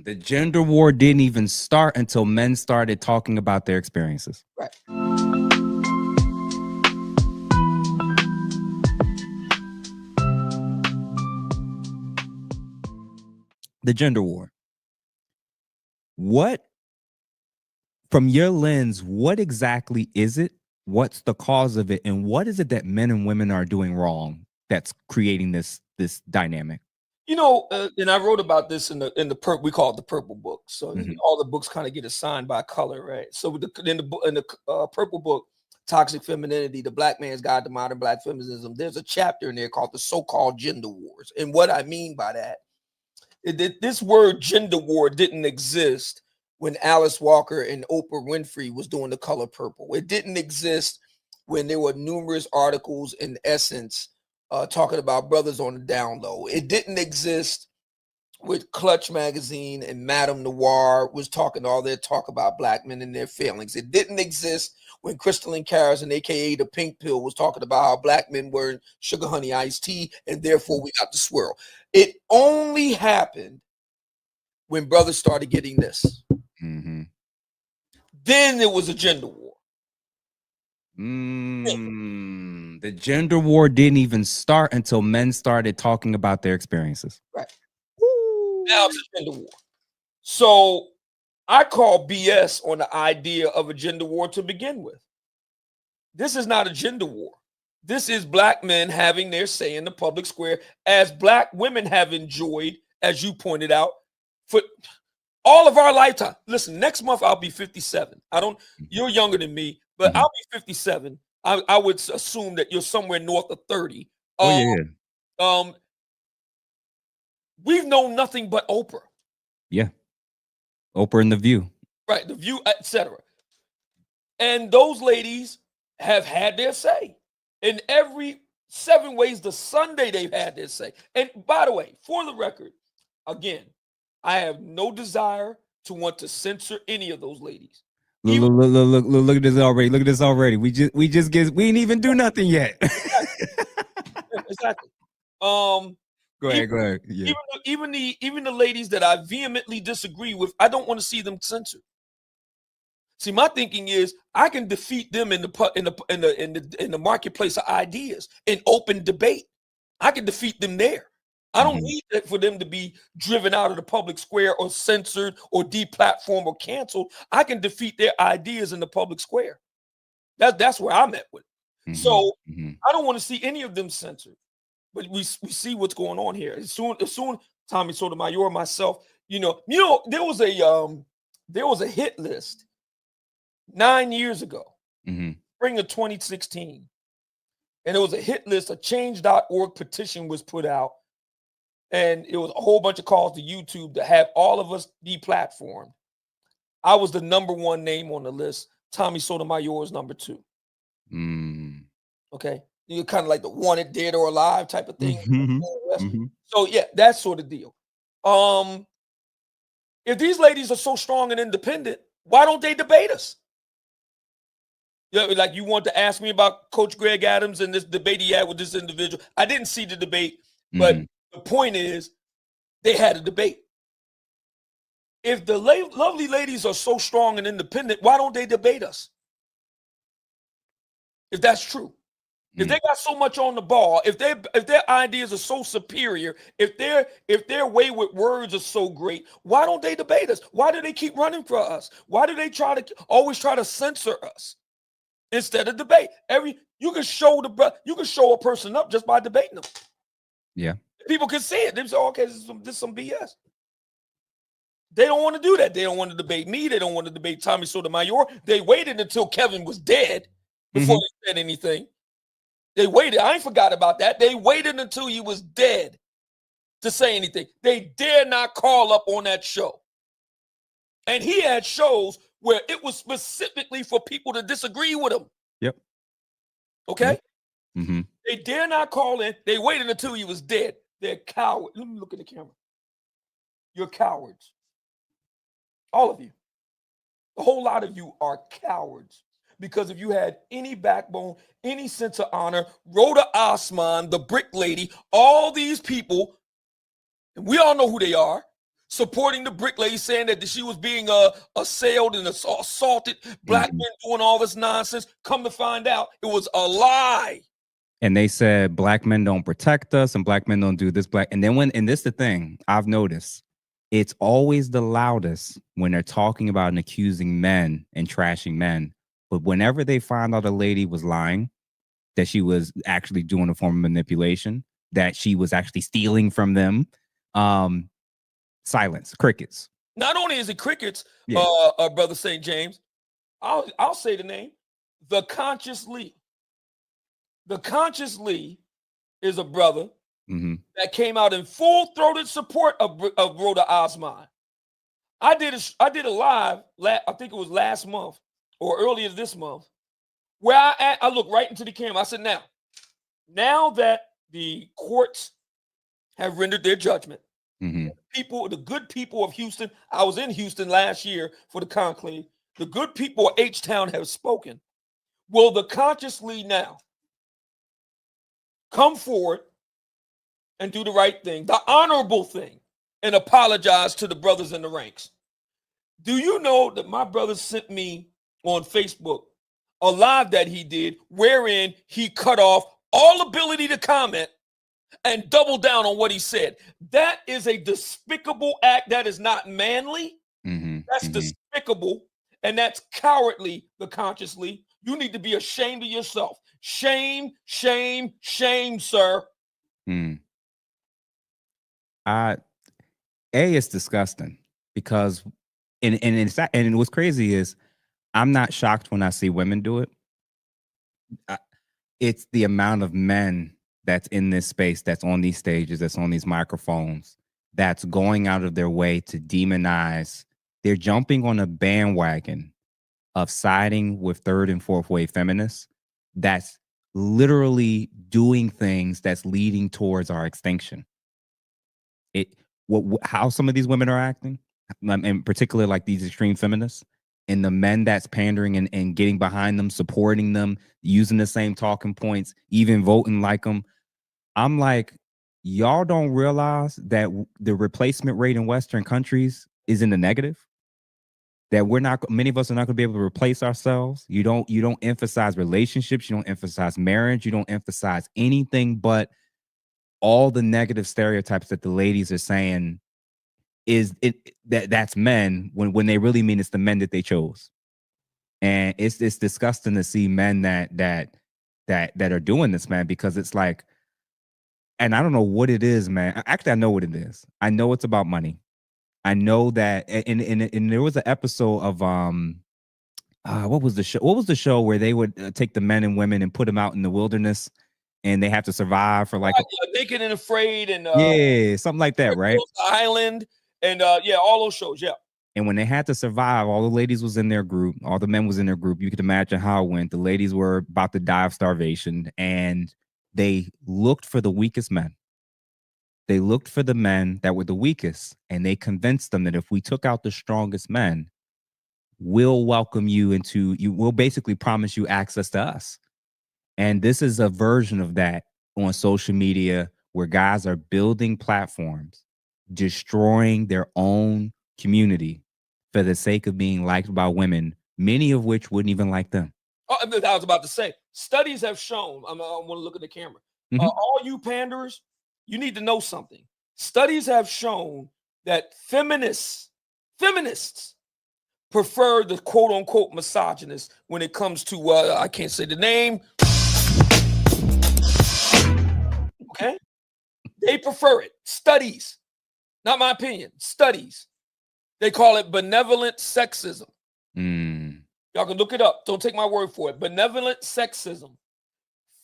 The gender war didn't even start until men started talking about their experiences. Right. The gender war. What, from your lens, what exactly is it? What's the cause of it? And what is it that men and women are doing wrong that's creating this dynamic? You know, and I wrote about this in the we call it the purple book. So all the books kind of get assigned by color, right? So in the purple book, Toxic Femininity, the Black Man's Guide to Modern Black Feminism, there's a chapter in there called the so-called gender wars. And what I mean by that, this word gender war didn't exist when Alice Walker and Oprah Winfrey was doing The Color Purple. It didn't exist when there were numerous articles in Essence talking about brothers on the down low. It didn't exist with Clutch Magazine and Madame Noir was talking all their talk about black men and their failings. It didn't exist when Crystalline Carrison, aka the Pink Pill, was talking about how black men were in sugar honey iced tea and therefore we got the swirl. It only happened when brothers started getting this. Mm-hmm. Then there was a gender war. The gender war didn't even start until men started talking about their experiences. Right. Now it's a gender war. So I call BS on the idea of a gender war to begin with. This is not a gender war. This is black men having their say in the public square, as black women have enjoyed, as you pointed out, for all of our lifetime. Listen, next month I'll be 57. You're younger than me, but I'll be 57. I would assume that you're somewhere north of 30. We've known nothing but Oprah. Yeah. Oprah and The View. Right, The View, etc. And those ladies have had their say. In every 7 ways the Sunday they've had their say. And by the way, for the record, again, I have no desire to want to censor any of those ladies. Look at this already. Look at this already. We ain't even do nothing yet. Exactly. Go ahead. Yeah. Even the ladies that I vehemently disagree with, I don't want to see them censored. See, my thinking is I can defeat them in the marketplace of ideas in open debate. I can defeat them there. I don't need it for them to be driven out of the public square or censored or deplatformed or canceled. I can defeat their ideas in the public square. That's where I'm at with it. So I don't want to see any of them censored. But we see what's going on here. As soon Tommy Sotomayor, myself, there was a hit list 9 years ago, spring of 2016, and it was a hit list. A change.org petition was put out, and it was a whole bunch of calls to YouTube to have all of us deplatformed. I was the number 1 name on the list. Tommy Sotomayor is number 2. Okay. You're kind of like the wanted, dead or alive type of thing. So yeah, that sort of deal. If these ladies are so strong and independent, why don't they debate us? Like you want to ask me about Coach Greg Adams and this debate he had with this individual. I didn't see the debate, but the point is they had a debate. If the lovely ladies are so strong and independent, why don't they debate us? If that's true. If they got so much on the ball, if their ideas are so superior, if their way with words are so great, why don't they debate us? Why do they keep running for us? Why do they always try to censor us instead of debate? You can show a person up just by debating them. Yeah, people can see it. They say, "Okay, this is some BS." They don't want to do that. They don't want to debate me. They don't want to debate Tommy Sotomayor. They waited until Kevin was dead before they said anything. They waited. I ain't forgot about that. They waited until he was dead to say anything. They dare not call up on that show. And he had shows where it was specifically for people to disagree with him. Yep. Okay? They dare not call in. They waited until he was dead. They're cowards. Let me look at the camera. You're cowards. All of you. A whole lot of you are cowards. Because if you had any backbone, any sense of honor, Rhoda Osman, the brick lady, all these people, and we all know who they are, supporting the brick lady, saying that she was being assailed and assaulted, black men doing all this nonsense. Come to find out, it was a lie. And they said black men don't protect us and black men don't do this. And then and this is the thing I've noticed, it's always the loudest when they're talking about and accusing men and trashing men. But whenever they find out a lady was lying, that she was actually doing a form of manipulation, that she was actually stealing from them, silence, crickets. Not only is it crickets, Yeah. Brother St. James, I'll say the name, the Conscious Lee. The Conscious Lee is a brother that came out in full-throated support of Rhoda Osman. I did a live, I think it was last month or earlier this month, where I looked right into the camera. I said, now that the courts have rendered their judgment, the good people of Houston, I was in Houston last year for the conclave, the good people of H-Town have spoken. Will the Conscious Lee now come forward and do the right thing, the honorable thing, and apologize to the brothers in the ranks? Do you know that my brother sent me on Facebook a live that he did wherein he cut off all ability to comment and doubled down on what he said? That is a despicable act. That is not manly. That's despicable, and that's cowardly, the Conscious Lee. You need to be ashamed of yourself. Shame, shame, shame, sir. It's disgusting because, and what's crazy is I'm not shocked when I see women do it. It's the amount of men that's in this space, that's on these stages, that's on these microphones, that's going out of their way to demonize. They're jumping on a bandwagon of siding with third and fourth wave feminists that's literally doing things that's leading towards our extinction. How some of these women are acting, and particularly like these extreme feminists, and the men that's pandering and getting behind them, supporting them, using the same talking points, even voting like them. I'm like, y'all don't realize that the replacement rate in Western countries is in the negative. That many of us are not going to be able to replace ourselves. You don't emphasize relationships. You don't emphasize marriage. You don't emphasize anything but all the negative stereotypes that the ladies are saying that's men when they really mean it's the men that they chose. And it's disgusting to see men that are doing this, man, because it's like, and I don't know what it is, man. Actually, I know what it is. I know it's about money. I know that, and there was an episode of what was the show? What was the show where they would take the men and women and put them out in the wilderness, and they have to survive for like Naked and Afraid, and something like that, right? Island, and all those shows, yeah. And when they had to survive, all the ladies was in their group, all the men was in their group. You could imagine how it went. The ladies were about to die of starvation, and they looked for the weakest men. They looked for the men that were the weakest, and they convinced them that if we took out the strongest men, we'll welcome you we'll basically promise you access to us. And this is a version of that on social media where guys are building platforms, destroying their own community for the sake of being liked by women, many of which wouldn't even like them. I was about to say, studies have shown, I want to look at the camera. All you panderers, you need to know something. Studies have shown that feminists prefer the quote unquote misogynist when it comes to, I can't say the name. Okay. They prefer it. Studies, not my opinion, studies. They call it benevolent sexism. Y'all can look it up. Don't take my word for it. Benevolent sexism.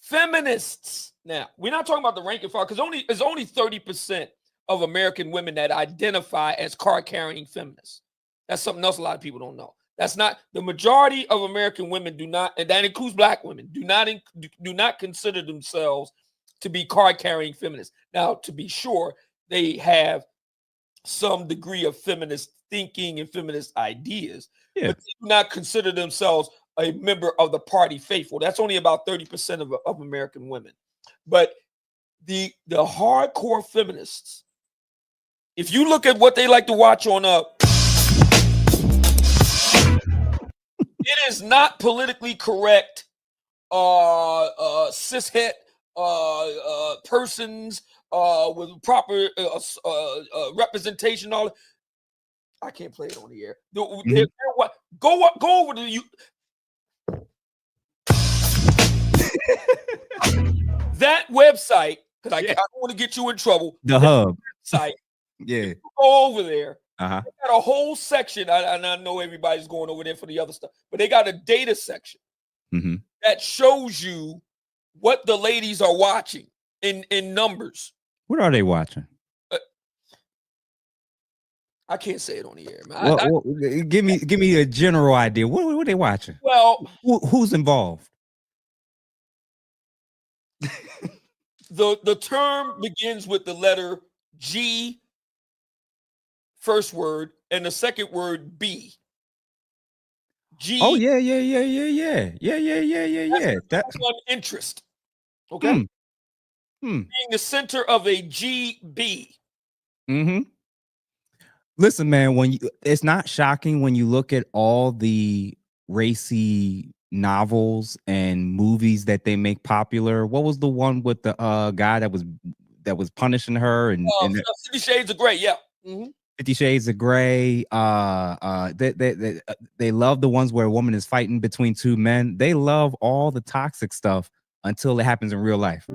Feminists. Now, we're not talking about the rank and file because it's only 30% of American women that identify as card-carrying feminists. That's something else a lot of people don't know. That's not the majority of American women do not, and that includes black women, do not consider themselves to be card-carrying feminists. Now, to be sure, they have some degree of feminist thinking and feminist ideas, but they do not consider themselves a member of the party faithful. That's only about 30% of American women. But the hardcore feminists If you look at what they like to watch on it is not politically correct cishet persons with proper representation. All I can't play it on the air. Go over to you. That website, because I don't want to get you in trouble. The hub site. Yeah. Go over there. Uh-huh. They got a whole section. And I know everybody's going over there for the other stuff, but they got a data section that shows you what the ladies are watching in numbers. What are they watching? I can't say it on the air, man. Well, give me a general idea. What are they watching? Well, who's involved? The term begins with the letter G, first word, and the second word B. G. Oh yeah. That's one interest. Okay. Being the center of a GB. Listen, man, it's not shocking when you look at all the racy novels and movies that they make popular. What was the one with the guy that was punishing her and 50 Shades of Grey? Yeah. 50 Shades of Grey. They love the ones where a woman is fighting between two men. They love all the toxic stuff until it happens in real life.